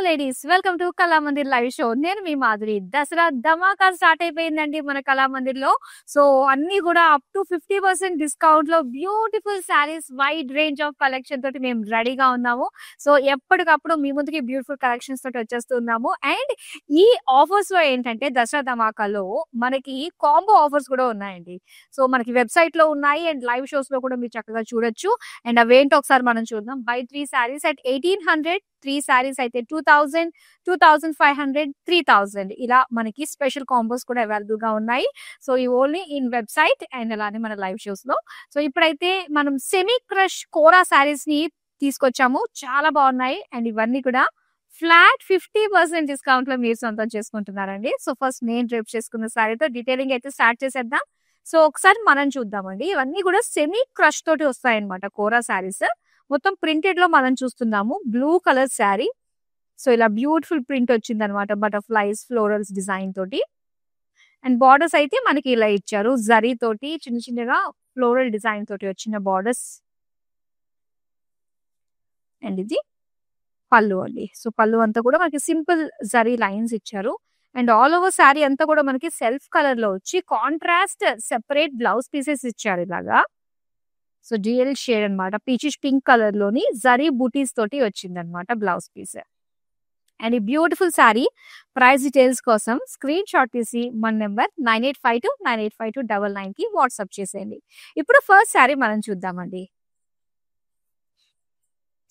Ladies welcome to Kalamandir live show. నేను మీ మాధురి. దసరా ధమాకా start అయిపోయిందండి మన కళామందిర్ లో. సో అన్ని కూడా అప్ టు 50% డిస్కౌంట్ లో beautiful saris, wide range of collection తోటి మేము రెడీగా ఉన్నాము. సో ఎప్పటికప్పుడు మీ ముందుకి బ్యూటిఫుల్ కలెక్షన్స్ తోటి వచ్చేస్తున్నాము. అండ్ ఈ ఆఫర్స్ లో ఏంటంటే దసరా ధమాకాలో మనకి కాంబో ఆఫర్స్ కూడా ఉన్నాయండి. సో మనకి వెబ్సైట్ లో ఉన్నాయి అండ్ లైవ్ షోస్ లో కూడా మీరు చక్కగా చూడొచ్చు. అండ్ అవేంటో ఒకసారి మనం చూద్దాం. బై 3 శారీస్ అట్ 1800, 3 శారీస్ అయితే 2000, 2500, 3000 ఇలా మనకి స్పెషల్ కాంబోస్ కూడా అవైలబుల్ గా ఉన్నాయి. సో ఈ ఓన్లీ ఇన్ వెబ్సైట్ అండ్ అలానే మన లైవ్ షోస్ లో. సో ఇప్పుడైతే మనం సెమీ క్రష్ కోరా శారీస్ ని తీసుకొచ్చాము. చాలా బాగున్నాయి అండ్ ఇవన్నీ కూడా ఫ్లాట్ 50% డిస్కౌంట్ లో మీరు సొంతం చేసుకుంటున్నారండి. సో ఫస్ట్ నేను డ్రేప్ చేసుకున్న శారీతో డీటెయిలింగ్ అయితే స్టార్ట్ చేసేద్దాం. సో ఒకసారి మనం చూద్దామండి. ఇవన్నీ కూడా సెమీ క్రష్ తోటి వస్తాయన్నమాట కోరా శారీస్. మొత్తం ప్రింటెడ్ లో మనం చూస్తున్నాము. Blue colour sari. సో ఇలా బ్యూటిఫుల్ ప్రింట్ వచ్చింది అనమాట. బటర్ఫ్లైస్, ఫ్లోరల్స్ డిజైన్ తోటి. అండ్ బార్డర్స్ అయితే మనకి ఇలా ఇచ్చారు. జరీ తోటి చిన్న చిన్నగా ఫ్లోరల్ డిజైన్ తోటి వచ్చిన బార్డర్స్. అండ్ ఇది పళ్ళు అండి. సో పళ్ళు అంతా కూడా మనకి సింపుల్ జరీ లైన్స్ ఇచ్చారు. అండ్ ఆల్ ఓవర్ శారీ అంతా కూడా మనకి సెల్ఫ్ కలర్ లో వచ్చి కాంట్రాస్ట్ సెపరేట్ బ్లౌజ్ పీసెస్ ఇచ్చారు ఇలాగా. సో డ్యూయల్ షేడ్ అనమాట. పీచిష్ పింక్ కలర్ లోని జరీ బూటీస్ తోటి వచ్చింది అనమాట బ్లౌజ్ పీస్. అండ్ ఈ బ్యూటిఫుల్ శారీ ప్రైస్ డీటెయిల్స్ కోసం స్క్రీన్ షాట్ తీసి మన నెంబర్ 9852985299 కి వాట్సాప్ చేసేయండి. ఇప్పుడు ఫస్ట్ శారీ మనం చూద్దామండి.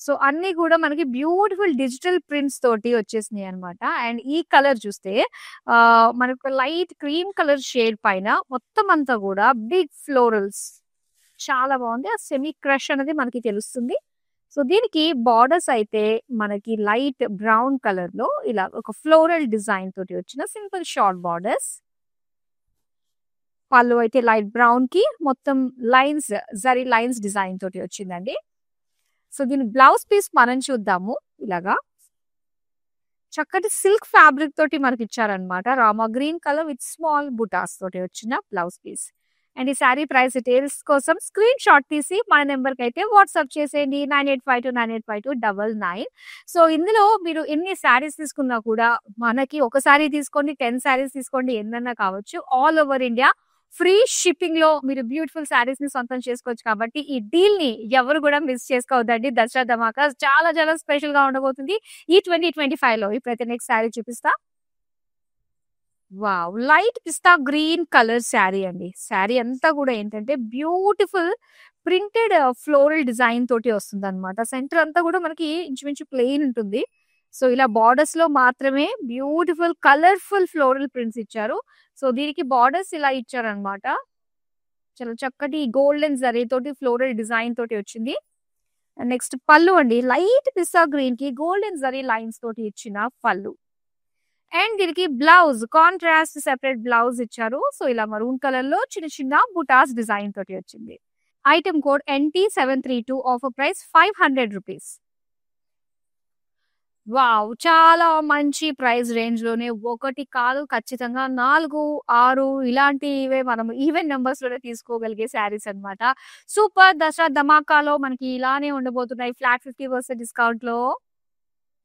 సో అన్ని కూడా మనకి బ్యూటిఫుల్ డిజిటల్ ప్రింట్స్ తోటి వచ్చేసినాయి అనమాట. అండ్ ఈ కలర్ చూస్తే మనకు లైట్ క్రీమ్ కలర్ షేడ్ పైన మొత్తం అంతా కూడా బిగ్ ఫ్లోరల్స్ చాలా బాగుంది. ఆ సెమీ క్రష్ అనేది మనకి తెలుస్తుంది. సో దీనికి బార్డర్స్ అయితే మనకి లైట్ బ్రౌన్ కలర్ లో ఇలా ఒక ఫ్లోరల్ డిజైన్ తోటి వచ్చిన సింపుల్ షార్ట్ బార్డర్స్. పళ్ళు అయితే లైట్ బ్రౌన్ కి మొత్తం లైన్స్, జరీ లైన్స్ డిజైన్ తోటి వచ్చిందండి. సో దీని బ్లౌజ్ పీస్ మనం చూద్దాము. ఇలాగా చక్కటి సిల్క్ ఫ్యాబ్రిక్ తోటి మనకి ఇచ్చారనమాట. Rama green colour with small బుటాస్ తోటి వచ్చిన బ్లౌజ్ పీస్. అండ్ ఈ శారీ ప్రైస్ డీటెయిల్స్ కోసం స్క్రీన్ షాట్ తీసి మన నెంబర్ కి అయితే వాట్సాప్ చేసేయండి 9852985299. సో ఇందులో మీరు ఎన్ని శారీస్ తీసుకున్నా కూడా మనకి ఒక శారీ తీసుకోండి, 10 శారీస్ తీసుకోండి, ఎన్నన్నా కావచ్చు. All over India free shipping లో మీరు బ్యూటిఫుల్ శారీస్ ని సొంతం చేసుకోవచ్చు. కాబట్టి ఈ డీల్ ని ఎవరు కూడా మిస్ చేసుకోవద్దండి. దసరా ధమాకా చాలా చాలా స్పెషల్ గా ఉండబోతుంది ఈ 2025 లో. ఇప్పుడైతే నెక్స్ట్ శారీ చూపిస్తా. వావ్, లైట్ పిస్తా గ్రీన్ కలర్ శారీ అండి. శారీ అంతా కూడా ఏంటంటే బ్యూటిఫుల్ ప్రింటెడ్ ఫ్లోరల్ డిజైన్ తోటి వస్తుంది అనమాట. సెంటర్ అంతా కూడా మనకి ఇంచుమించు ప్లెయిన్ ఉంటుంది. సో ఇలా బార్డర్స్ లో మాత్రమే బ్యూటిఫుల్ కలర్ఫుల్ ఫ్లోరల్ ప్రింట్స్ ఇచ్చారు. సో దీనికి బార్డర్స్ ఇలా ఇచ్చారనమాట. చాలా చక్కటి గోల్డెన్ జరీ తోటి ఫ్లోరల్ డిజైన్ తోటి వచ్చింది. నెక్స్ట్ పళ్ళు అండి. లైట్ పిస్తా గ్రీన్ కి గోల్డెన్ జరీ లైన్స్ తోటి ఇచ్చిన పళ్ళు. అండ్ దీనికి బ్లౌజ్ కాంట్రాస్ట్ సెపరేట్ బ్లౌజ్ ఇచ్చారు. సో ఇలా మరూన్ కలర్ లో చిన్న చిన్న బుటాస్ డిజైన్ తోటి వచ్చింది. Item code NT732. Offer price 500 rupees. Wow, చాలా మంచి ప్రైస్ రేంజ్ లోనే ఒకటి కాదు ఖచ్చితంగా 4, 6 ఇలాంటివే మనం ఈవెన్ నెంబర్స్ లోనే తీసుకోగలిగే శారీస్ అనమాట. సూపర్ దసరా ధమాకాలో మనకి ఇలానే ఉండబోతున్నాయి ఫ్లాట్ 50% డిస్కౌంట్ లో.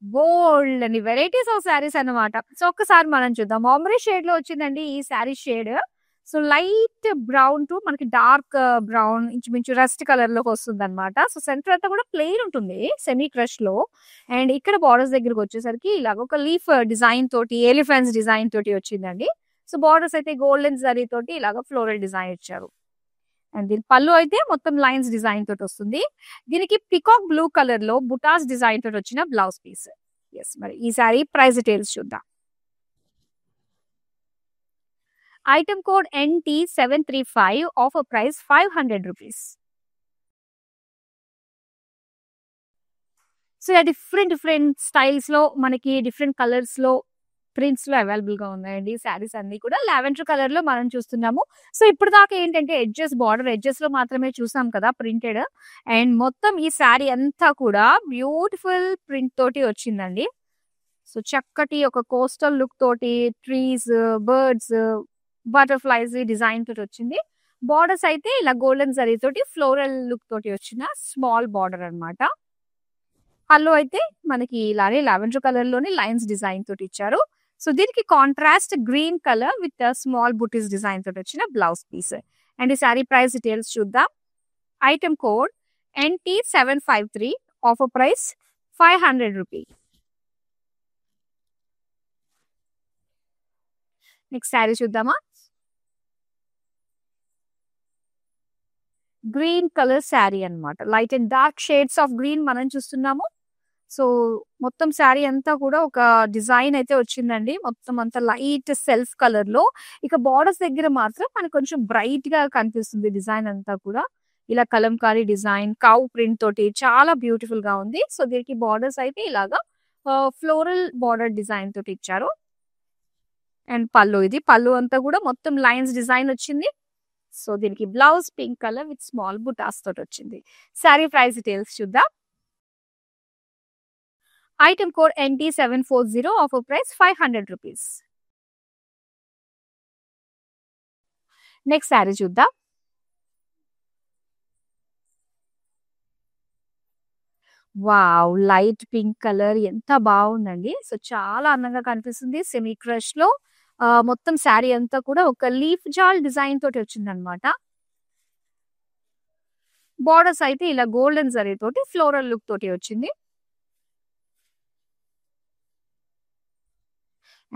బోల్డ్ అని వెరైటీస్ ఆఫ్ శారీస్ అన్నమాట. సో ఒక్కసారి మనం చూద్దాం. ఆమ్రీ షేడ్ లో వచ్చిందండి ఈ sari shade. So light brown to మనకి డార్క్ బ్రౌన్ ఇంచుమించు రస్ట్ కలర్ లోకి వస్తుంది అనమాట. సో సెంటర్ అంతా కూడా ప్లెయిన్ ఉంటుంది సెమీ క్రష్ లో. అండ్ ఇక్కడ బార్డర్స్ దగ్గరకు వచ్చేసరికి ఇలాగ ఒక లీఫ్ డిజైన్ తోటి, ఎలిఫెంట్స్ డిజైన్ తోటి వచ్చిందండి. సో బార్డర్స్ అయితే గోల్డెన్ జరీ తోటి ఇలాగ ఫ్లోరల్ డిజైన్ ఇచ్చారు. అండ్ దీని పళ్ళు అయితే మొత్తం లైన్స్ డిజైన్ తోటి వస్తుంది. దీనికి పికాక్ బ్లూ కలర్ లో బుటాస్ డిజైన్ తోటి వచ్చిన బ్లౌజ్ పీస్. ఎస్, మరి ఈ సారీ ప్రైస్ డీటెయిల్స్ చూద్దాం. Item code NT735. Offer price 500 rupees. So different different styles లో మనకి డిఫరెంట్ కలర్స్ లో ప్రింట్స్ లో అవైలబుల్ గా ఉన్నాయండి. శారీస్ అన్ని కూడా లావెండర్ కలర్ లో మనం చూస్తున్నాము. సో ఇప్పుడు దాకా ఏంటంటే ఎడ్జెస్, బార్డర్ ఎడ్జెస్ లో మాత్రమే చూసాం కదా ప్రింటెడ్. అండ్ మొత్తం ఈ శారీ అంతా కూడా బ్యూటిఫుల్ ప్రింట్ తోటి వచ్చిందండి. సో చక్కటి ఒక కోస్టల్ లుక్ తోటి ట్రీస్, బర్డ్స్, బటర్ఫ్లైస్ డిజైన్ తోటి వచ్చింది. బార్డర్స్ అయితే ఇలా గోల్డెన్ జరీ తోటి ఫ్లోరల్ లుక్ తోటి వచ్చిన స్మాల్ బార్డర్ అనమాట. పళ్ళు అయితే మనకి ఇలానే లావెండర్ కలర్ లోనే లైన్స్ డిజైన్ తోటి ఇచ్చారు. సో దీనికి contrast green colour with small buttis design తోటి వచ్చిన బ్లౌజ్ పీస్. అండ్ ఈ సారీ ప్రైస్ డీటెయిల్స్ చూద్దాం. Item code NT753, offer price 500 rupee. Next sari చూద్దామా. గ్రీన్ కలర్ శారీ అన్నమాట. Light and dark shades of green మనం చూస్తున్నాము. సో మొత్తం శారీ అంతా కూడా ఒక డిజైన్ అయితే వచ్చిందండి. మొత్తం అంతా లైట్ సెల్ఫ్ కలర్ లో. ఇక బార్డర్స్ దగ్గర మాత్రం మనకు కొంచెం బ్రైట్ గా కనిపిస్తుంది డిజైన్ అంతా కూడా. ఇలా కలంకారీ డిజైన్ కౌ ప్రింట్ తోటి చాలా బ్యూటిఫుల్ గా ఉంది. సో దీనికి బార్డర్స్ అయితే ఇలాగా ఫ్లోరల్ బార్డర్ డిజైన్ తోటి ఇచ్చారు. అండ్ పళ్ళు, ఇది పళ్ళు అంతా కూడా మొత్తం లైన్స్ డిజైన్ వచ్చింది. సో దీనికి blouse pink colour with small బుటాస్ తోటి వచ్చింది. శారీ ప్రైస్ డీటెయిల్స్ చూద్దాం. Item code NT740, offer price 500 rupees. Next sari చూద్దాం. వావ్, లైట్ పింక్ కలర్ ఎంత బాగుందండి. సో చాలా అందంగా కనిపిస్తుంది. సెమీ క్రష్ లో మొత్తం శారీ అంతా కూడా ఒక లీఫ్ జాల్ డిజైన్ తోటి వచ్చింది అనమాట. బార్డర్స్ అయితే ఇలా గోల్డెన్ జరీ తోటి ఫ్లోరల్ లుక్ తోటి వచ్చింది.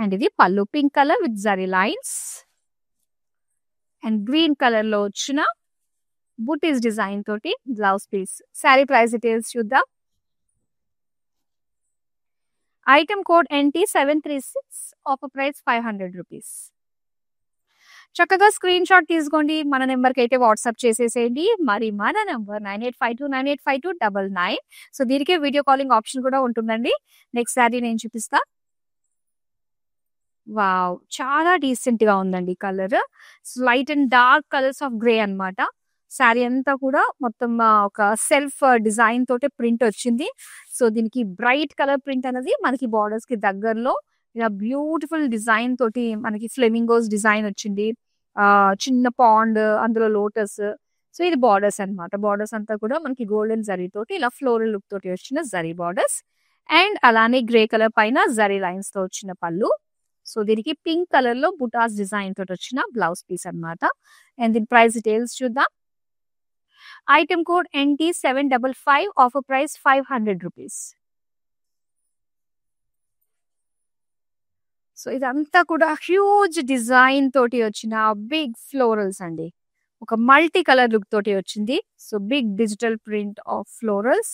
అండ్ ఇది పళ్ళు pink colour with zari lines and green colour లో వచ్చిన బూటీస్ డిజైన్ తోటి blouse piece. Sari price details చూద్దాం. Item code NT736, offer price 500 rupees. చక్కగా స్క్రీన్ షాట్ తీసుకోండి. మన నెంబర్కి అయితే వాట్సాప్ చేసేసేయండి. మరి మన నెంబర్ 9852985299. సో దీనికే వీడియో కాలింగ్ ఆప్షన్ కూడా ఉంటుందండి. నెక్స్ట్ శారీ నేను చూపిస్తా. వావ్, చాలా డీసెంట్ గా ఉందండి colour. Light and dark colours of grey అన్నమాట. శారీ అంతా కూడా మొత్తం ఒక సెల్ఫ్ డిజైన్ తోటి ప్రింట్ వచ్చింది. సో దీనికి బ్రైట్ కలర్ ప్రింట్ అనేది మనకి బార్డర్స్ కి దగ్గరలో ఇలా బ్యూటిఫుల్ డిజైన్ తోటి మనకి ఫ్లెమింగోస్ డిజైన్ వచ్చింది. చిన్న పాండ్, అందులో లోటస్. సో ఇది బార్డర్స్ అన్నమాట. బార్డర్స్ అంతా కూడా మనకి గోల్డెన్ జరీ తోటి ఇలా ఫ్లోరల్ లుక్ తోటి వచ్చిన జరీ బార్డర్స్. అండ్ అలానే గ్రే కలర్ పైన జరీ లైన్స్ తో వచ్చిన పళ్ళు. సో దీనికి పింక్ కలర్ లో బుటాస్ డిజైన్ తోటి వచ్చిన బ్లౌజ్ పీస్ అన్నమాట. అండ్ దీని ప్రైస్ డీటెయిల్స్ చూద్దాం. Item code NT755, offer price 500 rupees. So ఇదంతా కూడా హ్యూజ్ డిజైన్ తోటి వచ్చిన బిగ్ ఫ్లోరల్స్ అండి. ఒక మల్టీ కలర్ లుక్ తోటి వచ్చింది. So big digital print of florals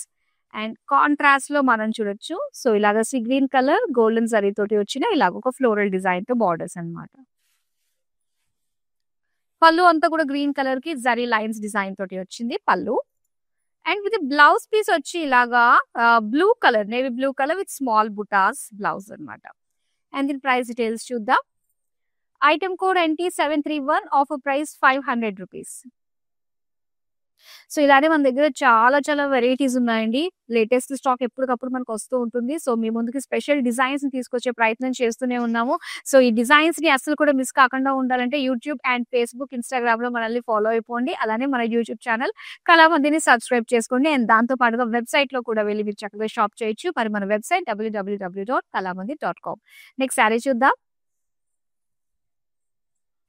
and contrast లో మనం చూడొచ్చు. సో ఇలాగ sea green colour golden zari తోటి వచ్చిన ఇలాగ ఒక ఫ్లోరల్ డిజైన్ తో బార్డర్స్ అన్నమాట. పళ్ళు అంతా కూడా గ్రీన్ కలర్ కి జరీ లైన్స్ డిజైన్ తోటి వచ్చింది పళ్ళు. అండ్ విత్ బ్లౌజ్ పీస్ వచ్చి ఇలాగా blue colour, navy blue colour with small బుటాస్ బ్లౌజ్ అన్నమాట. అండ్ దీని ప్రైస్ డీటెయిల్స్ చూద్దాం. Item code NT731, offer price 500 rupees. So ఇలానే మన దగ్గర చాలా చాలా వెరైటీస్ ఉన్నాయండి. లేటెస్ట్ స్టాక్ ఎప్పటికప్పుడు మనకు వస్తూ ఉంటుంది. సో మీ ముందుకి స్పెషల్ డిజైన్స్ ని తీసుకొచ్చే ప్రయత్నం చేస్తూనే ఉన్నాము. సో ఈ డిజైన్స్ ని అసలు కూడా మిస్ కాకుండా ఉండాలంటే యూట్యూబ్ అండ్ ఫేస్బుక్, ఇన్స్టాగ్రామ్ లో మనల్ని ఫాలో అయిపోండి. అలానే మన యూట్యూబ్ ఛానల్ కళామందిని సబ్స్క్రైబ్ చేసుకోండి. అండ్ దాంతో పాటుగా వెబ్సైట్ లో కూడా వెళ్ళి మీరు చక్కగా షాప్ చేయొచ్చు. మరి మన వెబ్సైట్ www.kalamandi.com. నెక్స్ట్ శారీ చూద్దాం.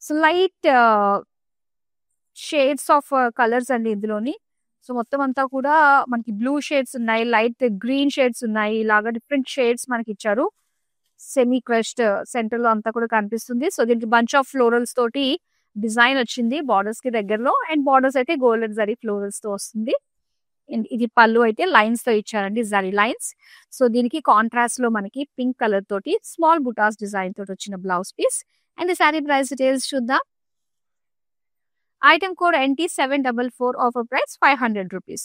So light shades of colours అండి ఇందులోని. సో మొత్తం అంతా కూడా మనకి బ్లూ షేడ్స్ ఉన్నాయి, లైట్ గ్రీన్ షేడ్స్ ఉన్నాయి. ఇలాగా డిఫరెంట్ షేడ్స్ మనకి ఇచ్చారు. సెమీ క్రష్డ్ సెంటర్ లో అంతా కూడా కనిపిస్తుంది. సో దీనికి బంచ్ ఆఫ్ ఫ్లోరల్స్ తోటి డిజైన్ వచ్చింది బార్డర్స్ కి దగ్గరలో. అండ్ బార్డర్స్ అయితే గోల్డెన్ జరీ ఫ్లోరల్స్ తో వస్తుంది. ఇది పళ్ళు అయితే లైన్స్ తో ఇచ్చారండి, జరీ లైన్స్. సో దీనికి కాంట్రాస్ట్ లో మనకి పింక్ కలర్ తోటి స్మాల్ బుటాస్ డిజైన్ తోటి వచ్చిన బ్లౌజ్ పీస్. అండ్ ఈ సారీ ప్రైస్ డీటెయిల్స్ చూద్దాం. Item code NT744, offer price 500 rupees.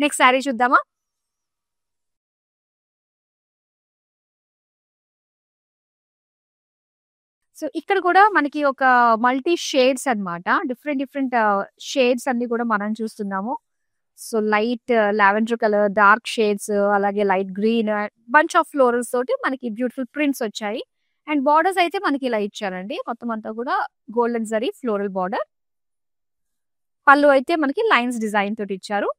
Next sari చూద్దామా. సో ఇక్కడ కూడా మనకి ఒక మల్టీ షేడ్స్ అన్నమాట. డిఫరెంట్ డిఫరెంట్ షేడ్స్ అన్ని కూడా మనం చూస్తున్నాము. So light lavender colour, dark shades, అలాగే light green, bunch of florals తోటి మనకి బ్యూటిఫుల్ ప్రింట్స్ వచ్చాయి. అండ్ బార్డర్స్ అయితే మనకి ఇలా ఇచ్చారండి. మొత్తం అంతా కూడా గోల్డెన్ జరీ ఫ్లోరల్ బార్డర్. పళ్ళు అయితే మనకి లైన్స్ డిజైన్ తోటి ఇచ్చారు.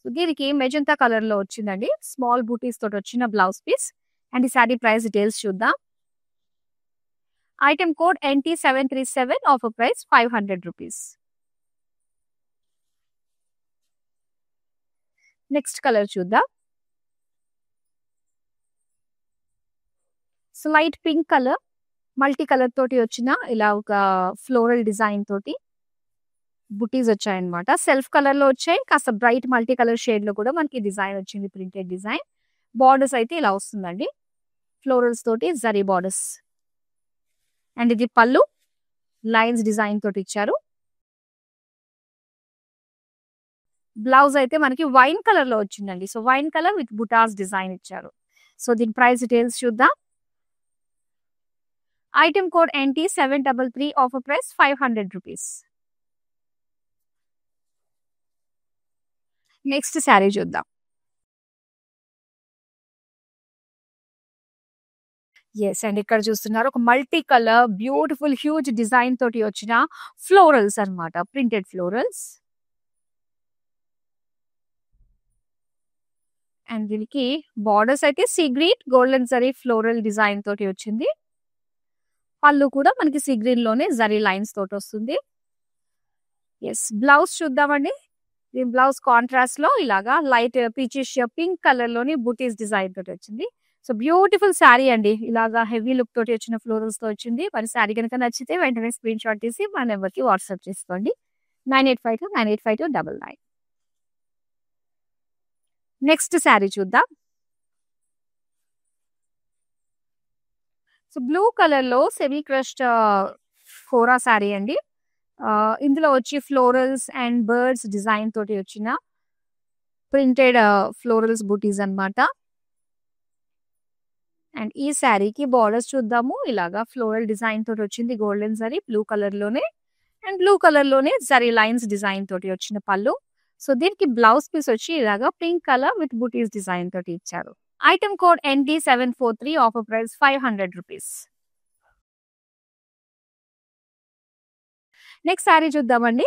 సో దీనికి మెజంతా కలర్ లో వచ్చిందండి. స్మాల్ బూటీస్ తోటి వచ్చిన బ్లౌజ్ పీస్. అండ్ ఈ సారీ ప్రైస్ డీటెయిల్స్ చూద్దాం. Item code NT737, offer price 500 rupees. Next colour చూద్దాం. So light pink colour, multi colour తోటి వచ్చిన ఇలా ఒక ఫ్లోరల్ డిజైన్ తోటి బుటీస్ వచ్చాయన్నమాట. సెల్ఫ్ కలర్ లో వచ్చాయి. కాస్త బ్రైట్ మల్టీ కలర్ షేడ్ లో కూడా మనకి డిజైన్ వచ్చింది, ప్రింటెడ్ డిజైన్. బార్డర్స్ అయితే ఇలా వస్తుందండి, ఫ్లోరల్స్ తోటి జరీ బార్డర్స్. అండ్ ఇది పళ్ళు లైన్స్ డిజైన్ తోటి ఇచ్చారు. బ్లౌజ్ అయితే మనకి వైన్ కలర్ లో వచ్చిందండి. సో వైన్ కలర్ విత్ బుటాస్ డిజైన్ ఇచ్చారు. సో దీని ప్రైస్ డీటెయిల్స్ చూద్దాం. Item code NT733, offer price 500 rupees. Next sari చూద్దాం. ఎస్ అండ్ ఇక్కడ చూస్తున్నారు ఒక multi colour beautiful huge design తోటి వచ్చిన ఫ్లోరల్స్ అన్నమాట, ప్రింటెడ్ ఫ్లోరల్స్. అండ్ దీనికి బార్డర్స్ అయితే sea green golden zari floral design తోటి వచ్చింది. పళ్ళు కూడా మనకి సీ గ్రీన్ లోనే జరీ లైన్స్ తోటి వస్తుంది. ఎస్ బ్లౌజ్ చూద్దామండి. దీని బ్లౌజ్ కాంట్రాస్ట్ లో ఇలాగా లైట్ పీచిష్ పింక్ కలర్ లోని బుటీస్ డిజైన్ తోటి వచ్చింది. సో బ్యూటిఫుల్ శారీ అండి. ఇలాగా హెవీ లుక్ తోటి వచ్చిన ఫ్లోరల్స్ తో వచ్చింది. మరి శారీ కనుక నచ్చితే వెంటనే స్క్రీన్ షాట్ తీసి మా నెంబర్ కి వాట్సాప్ చేసుకోండి. 9852985299. నెక్స్ట్ శారీ చూద్దాం. సో బ్లూ కలర్ లో సెమీ క్రష్డ్ కోరా శారీ అండి. ఇందులో వచ్చి ఫ్లోరల్స్ అండ్ బర్డ్స్ డిజైన్ తోటి వచ్చిన ప్రింటెడ్ ఫ్లోరల్స్ బూటీస్ అన్నమాట. అండ్ ఈ శారీకి బార్డర్స్ చూద్దాము. ఇలాగా ఫ్లోరల్ డిజైన్ తోటి వచ్చింది, గోల్డెన్ జరీ బ్లూ కలర్ లోనే. అండ్ బ్లూ కలర్ లోనే జరీ లైన్స్ డిజైన్ తోటి వచ్చిన పళ్ళు. సో దీనికి బ్లౌజ్ పీస్ వచ్చి ఇలాగా పింక్ కలర్ విత్ బూటీస్ డిజైన్ తోటి ఇచ్చారు. Item code NT743, offer price 500 rupees. Next sari చూద్దామండి.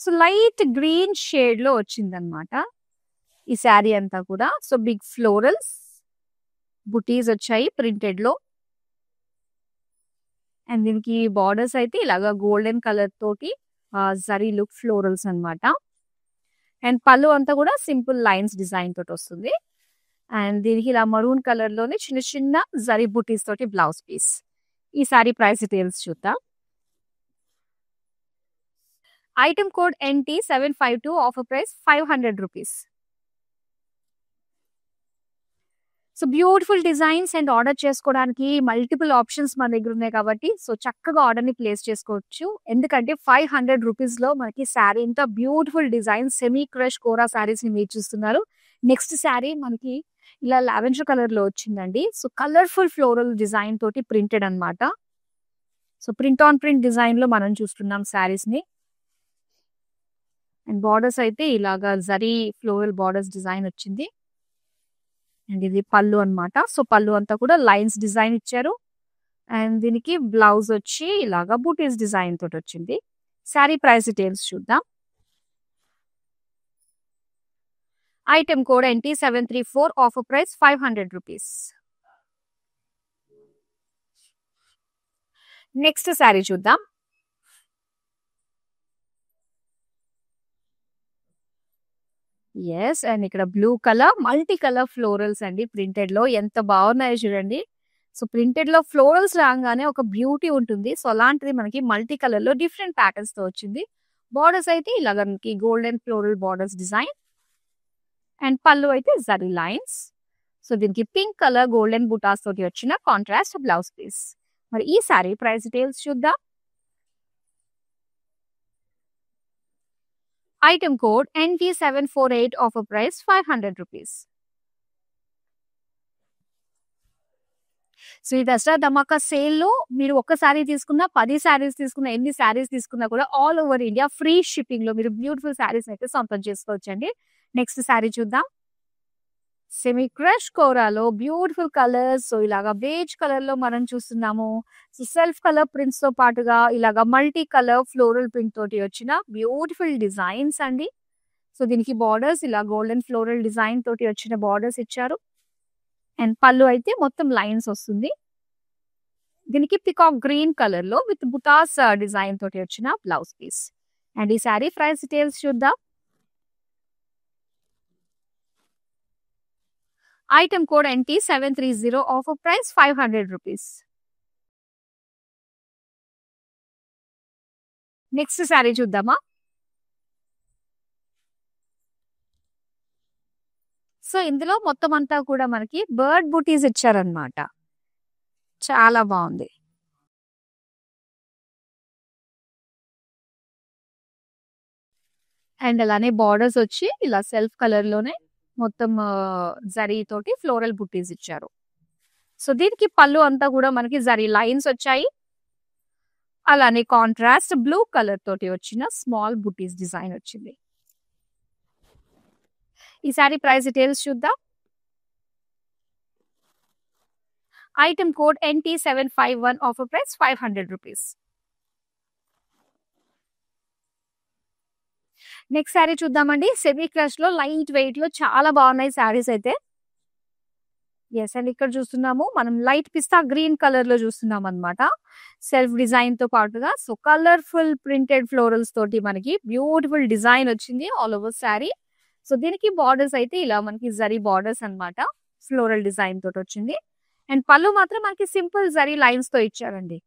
సో లైట్ గ్రీన్ షేడ్ లో వచ్చిందనమాట ఈ శారీ అంతా కూడా. సో బిగ్ ఫ్లోరల్స్ బుటీస్ వచ్చాయి ప్రింటెడ్ లో. అండ్ దీనికి బార్డర్స్ అయితే ఇలాగా గోల్డెన్ కలర్ తోటి జరీ లుక్ ఫ్లోరల్స్ అన్నమాట. అండ్ పళ్ళు అంతా కూడా సింపుల్ లైన్స్ డిజైన్ తోటి వస్తుంది. అండ్ దీనికి ఇలా మరూన్ కలర్ లోనే చిన్న చిన్న జరీ బుటీస్ తోటి బ్లౌజ్ పీస్. ఈ సారీ ప్రైస్ డీటెయిల్స్ చూద్దాం. Item code NT752, offer price 500 rupees. So beautiful designs and order చేసుకోవడానికి మల్టిపుల్ ఆప్షన్స్ మన దగ్గర ఉన్నాయి కాబట్టి సో చక్కగా ఆర్డర్ ని ప్లేస్ చేసుకోవచ్చు. ఎందుకంటే 500 రూపీస్ లో మనకి శారీ ఇంత బ్యూటిఫుల్ డిజైన్ సెమీ క్రష్ కోరా శారీస్ ని మీరు చూస్తున్నారు. నెక్స్ట్ శారీ మనకి ఇలా లావెండర్ కలర్ లో వచ్చిందండి. సో కలర్ఫుల్ ఫ్లోరల్ డిజైన్ తోటి ప్రింటెడ్ అన్నమాట. So print on print design లో మనం చూస్తున్నాం శారీస్ ని. అండ్ బార్డర్స్ అయితే ఇలాగా జరీ ఫ్లోరల్ బార్డర్స్ డిజైన్ వచ్చింది. అండ్ ఇది పళ్ళు అన్నమాట. సో పళ్ళు అంతా కూడా లైన్స్ డిజైన్ ఇచ్చారు. అండ్ దీనికి బ్లౌజ్ వచ్చి ఇలాగా బూటీస్ డిజైన్ తోటి వచ్చింది. శారీ ప్రైస్ డీటెయిల్స్ చూద్దాం. Item code NT734, offer price 500 rupees. Next sari చూద్దాం. ఎస్ అండ్ ఇక్కడ blue colour multi colour florals అండి ప్రింటెడ్ లో. ఎంత బాగున్నాయో చూడండి. సో ప్రింటెడ్ లో ఫ్లోరల్స్ రాగానే ఒక బ్యూటీ ఉంటుంది. సో అలాంటిది మనకి మల్టీ కలర్ లో డిఫరెంట్ ప్యాటర్న్స్ తో వచ్చింది. బార్డర్స్ అయితే ఇలాగ మనకి golden floral borders design. And పళ్ళు అయితే జరీ లైన్స్. సో దీనికి పింక్ కలర్ గోల్డెన్ బుటాస్ తోటి వచ్చిన కాంట్రాస్ట్ బ్లౌజ్ పీస్. మరి ఈ సారీ ప్రైస్ డీటెయిల్స్ చూద్దాం. Item code NT748, offer price 500 rupees. So ఈ దసరా ధమాకా సేల్ లో మీరు ఒక్క శారీ తీసుకున్నా 10 శారీస్ తీసుకున్నా ఎన్ని శారీస్ తీసుకున్నా కూడా all over India free shipping లో మీరు బ్యూటిఫుల్ శారీస్ అయితే సొంతం చేసుకోవచ్చండి. నెక్స్ట్ శారీ చూద్దాం. సెమీ క్రష్ కోరాలో బ్యూటిఫుల్ కలర్స్. సో, ఇలాగా బేజ్ కలర్‌లో మనం చూస్తున్నాము. సో, సెల్ఫ్ కలర్ ప్రింట్స్‌తో పాటుగా ఇలాగా మల్టీ కలర్ ఫ్లోరల్ ప్రింట్ తోటి వచ్చిన బ్యూటిఫుల్ డిజైన్స్ అండి. సో, దీనికి బార్డర్స్ ఇలా గోల్డెన్ ఫ్లోరల్ డిజైన్ తోటి వచ్చిన బార్డర్స్ ఇచ్చారు. అండ్ పళ్ళు అయితే మొత్తం లైన్స్ వస్తుంది. దీనికి పికాక్ గ్రీన్ కలర్‌లో విత్ బుటాస్ డిజైన్ తోటి వచ్చిన బ్లౌజ్ పీస్. అండ్ ఈ సారీ ప్రైస్ డీటెయిల్స్ చూద్దాం. Item code NT730, offer price 500 rupees. Next sorry చూద్దామా? సో, ఇందులో మొత్తం అంతా కూడా మనకి బర్డ్ బూటీస్ ఇచ్చారన్నమాట. చాలా బావుంది. అండ్ అలానే బార్డర్స్ వచ్చి ఇలా సెల్ఫ్ కలర్‌లోనే మొత్తం జరీ తోటి ఫ్లోరల్ బుట్టీస్ ఇచ్చారు. సో, దీనికి పళ్ళు అంతా కూడా మనకి జరీ లైన్స్ వచ్చాయి. అలానే కాంట్రాస్ట్ బ్లూ కలర్ తోటి వచ్చిన స్మాల్ బుట్టీస్ డిజైన్ వచ్చింది. ఈ సారీ ప్రైస్ డీటెయిల్స్ చూద్దాం. Item code NT751, offer price 500 rupees. Next sorry చూద్దామండి. సెమీ క్రష్‌లో లైట్ వెయిట్‌లో చాలా బాగున్నాయి సారీస్ అయితే. యెస్. అండ్ ఇక్కడ చూస్తున్నాము మనం లైట్ పిస్తా గ్రీన్ కలర్‌లో చూస్తున్నామన్నమాట. సెల్ఫ్ డిజైన్‌తో పాటుగా సో, కలర్‌ఫుల్ ప్రింటెడ్ ఫ్లోరల్స్ తోటి మనకి బ్యూటిఫుల్ డిజైన్ వచ్చింది ఆల్ ఓవర్ సారీ. సో, దీనికి బార్డర్స్ అయితే ఇలా మనకి జరీ బార్డర్స్ అన్నమాట. ఫ్లోరల్ డిజైన్ తోటి వచ్చింది. అండ్ పళ్ళు మాత్రం మనకి సింపుల్ జరీ లైన్స్‌తో ఇచ్చారండి.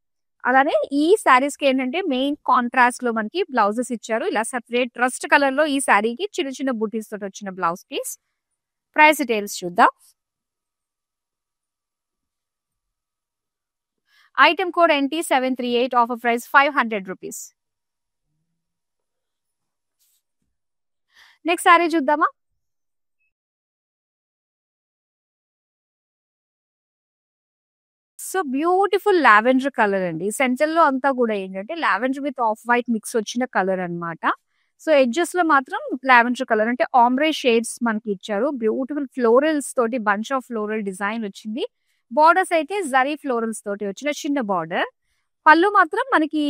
అలానే ఈ సారీస్‌కి ఏంటంటే మెయిన్ కాంట్రాస్ట్‌లో మనకి బ్లౌజెస్ ఇచ్చారు. ఇలా సెపరేట్ రస్ట్ కలర్‌లో ఈ సారీకి చిన్న చిన్న బూటీస్ తోటి వచ్చిన బ్లౌజ్ పీస్. ప్రైస్ డీటెయిల్స్ చూద్దాం. Item code NT738, offer price 500 rupees. Next sorry చూద్దామా? సో, బ్యూటిఫుల్ లావెండర్ కలర్ అండి. సెంటర్‌లో అంతా కూడా ఏంటంటే lavender with off white mix వచ్చిన కలర్ అన్నమాట. సో, ఎడ్జెస్‌లో మాత్రం లావెండర్ కలర్ అంటే ఆంబ్రే షేడ్స్ మనకి ఇచ్చారు. బ్యూటిఫుల్ ఫ్లోరల్స్ తోటి బంచ్ ఆఫ్ ఫ్లోరల్ డిజైన్ వచ్చింది. బార్డర్స్ అయితే జరీ ఫ్లోరల్స్ తోటి వచ్చిన చిన్న బార్డర్. పళ్ళు మాత్రం మనకి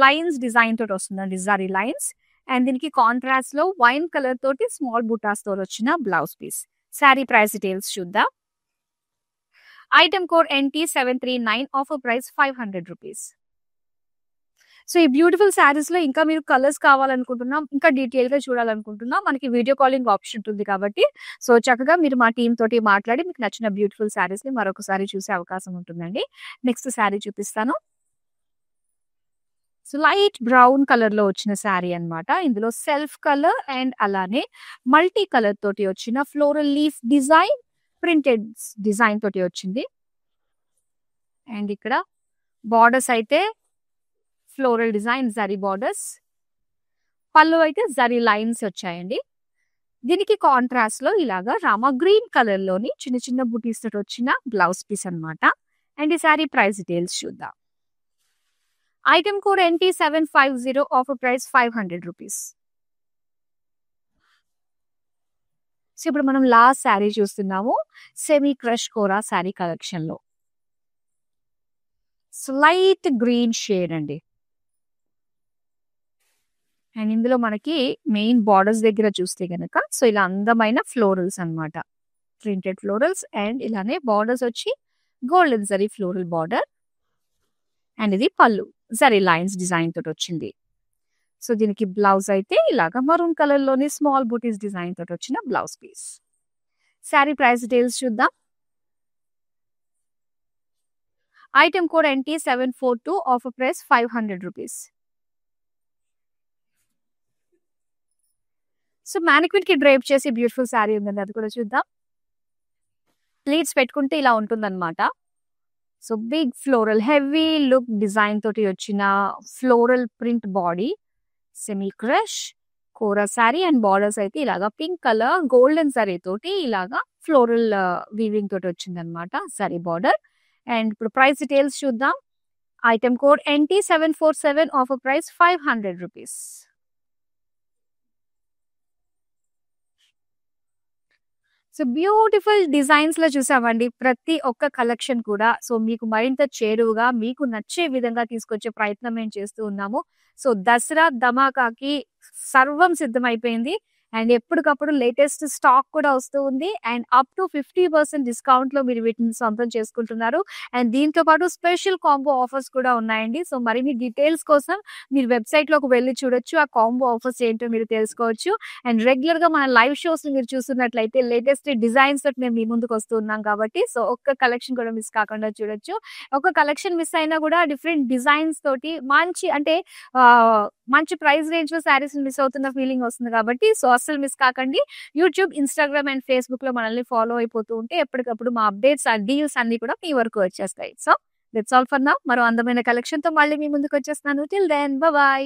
లైన్స్ డిజైన్ తోటి వస్తుందండి. జరీ లైన్స్. అండ్ దీనికి కాంట్రాస్ట్ లో వైన్ కలర్ తోటి స్మాల్ బుటాస్ తోటి వచ్చిన blouse piece. Sari price details చూద్దాం. Item code NT739, offer price 500 rupees. So, ఈ బ్యూటిఫుల్ సారీస్ లో ఇంకా మీరు కలర్స్ కావాలనుకుంటున్నా, ఇంకా డీటెయిల్ గా చూడాలనుకుంటున్నా మనకి వీడియో కాలింగ్ ఆప్షన్ ఉంటుంది కాబట్టి సో, చక్కగా మీరు మా టీమ్ తోటి మాట్లాడి మీకు నచ్చిన బ్యూటిఫుల్ సారీస్ ని మరొకసారి చూసే అవకాశం ఉంటుందండి. నెక్స్ట్ సారీ చూపిస్తాను. సో, లైట్ బ్రౌన్ కలర్ లో వచ్చిన సారీ అన్నమాట. ఇందులో సెల్ఫ్ కలర్ అండ్ అలానే మల్టీ కలర్ తోటి వచ్చిన floral leaf design, printed design తోటి వచ్చింది. అండ్ ఇక్కడ బార్డర్స్ అయితే ఫ్లోరల్ డిజైన్ జరీ బార్డర్స్. పళ్ళు అయితే జరీ లైన్స్ వచ్చాయండి. దీనికి కాంట్రాస్ట్ లో ఇలాగా రామా గ్రీన్ కలర్ లోని చిన్న చిన్న బుటీస్ తోటి వచ్చిన బ్లౌజ్ పీస్ అన్నమాట. అండ్ ఈ సారీ ప్రైస్ డీటెయిల్స్ చూద్దాం. Item code NT750, offer price 500 rupees. So, ఇప్పుడు మనం లాస్ట్ సారీ చూస్తున్నాము. Semi crush kora sorry collection లో. లైట్ గ్రీన్ షేడ్ అండి. అండ్ ఇందులో మనకి మెయిన్ బార్డర్స్ దగ్గర చూస్తే గనక సో, ఇలా అందమైన ఫ్లోరల్స్ అన్నమాట. ప్రింటెడ్ ఫ్లోరల్స్ అండ్ ఇలానే బార్డర్స్ వచ్చి golden zari floral border. And ఇది పళ్ళు జరీ లైన్స్ డిజైన్ తోటి వచ్చింది. సో, దీనికి బ్లౌజ్ అయితే ఇలాగా మరూన్ కలర్ లోని స్మాల్ బూటీస్ డిజైన్ తోటి వచ్చిన blouse piece. Sari price details చూద్దాం. Item code NT742, offer price 500 rupees. So, mannequin కి డ్రేప్ చేసి బ్యూటిఫుల్ సారీ ఉందండి. అది కూడా చూద్దాం. ప్లీట్స్ పెట్టుకుంటే ఇలా ఉంటుందన్నమాట. So, big floral heavy look design తోటి వచ్చిన floral print body, semi crush kora sari and borders అయితే ఇలాగా పింక్ కలర్ గోల్డెన్ జరీ తోటి ఇలాగా ఫ్లోరల్ వీవింగ్ తోటి వచ్చిందన్నమాట సారీ బార్డర్. అండ్ ఇప్పుడు ప్రైస్ డీటెయిల్స్ చూద్దాం. Item code NT747, offer price 500 rupees. So beautiful designs లో చూసామండి ప్రతి ఒక్క కలెక్షన్ కూడా. సో మీకు మరింత చేరువుగా మీకు నచ్చే విధంగా తీసుకొచ్చే ప్రయత్నం మేము చేస్తూ ఉన్నాము. సో దసరా ధమాకాకి సర్వం సిద్ధమైపోయింది. అండ్ ఎప్పటికప్పుడు లేటెస్ట్ స్టాక్ కూడా వస్తూ ఉంది. అండ్ అప్ టు 50% డిస్కౌంట్ లో మీరు వీటిని సొంతం చేసుకుంటున్నారు. అండ్ దీంతో పాటు స్పెషల్ కాంబో ఆఫర్స్ కూడా ఉన్నాయండి. సో మరిన్ని డీటెయిల్స్ కోసం మీరు వెబ్సైట్ లోకి వెళ్ళి చూడొచ్చు. ఆ కాంబో ఆఫర్స్ ఏంటో మీరు తెలుసుకోవచ్చు. అండ్ రెగ్యులర్ గా మన లైవ్ షోస్ మీరు చూస్తున్నట్లయితే లేటెస్ట్ డిజైన్స్ తోటి మేము మీ ముందుకు వస్తూ ఉన్నాం కాబట్టి సో ఒక్క కలెక్షన్ కూడా మిస్ కాకుండా చూడొచ్చు. ఒక కలెక్షన్ మిస్ అయినా కూడా డిఫరెంట్ డిజైన్స్ తోటి మంచి అంటే మంచి ప్రైస్ రేంజ్ లో శారీస్ మిస్ అవుతున్న ఫీలింగ్ వస్తుంది కాబట్టి సో అస్సలు మిస్ కాకండి. యూట్యూబ్, ఇన్స్టాగ్రామ్ అండ్ ఫేస్బుక్ లో మనల్ని ఫాలో అయిపోతూ ఉంటే ఎప్పటికప్పుడు మా అప్డేట్స్, ఆ డీల్స్ అన్ని కూడా మీ వరకు వచ్చేస్తాయి. So that's all for now. మరో అందమైన కలెక్షన్ తో మళ్ళీ మీ ముందుకు వచ్చేస్తున్నాను. Till then by.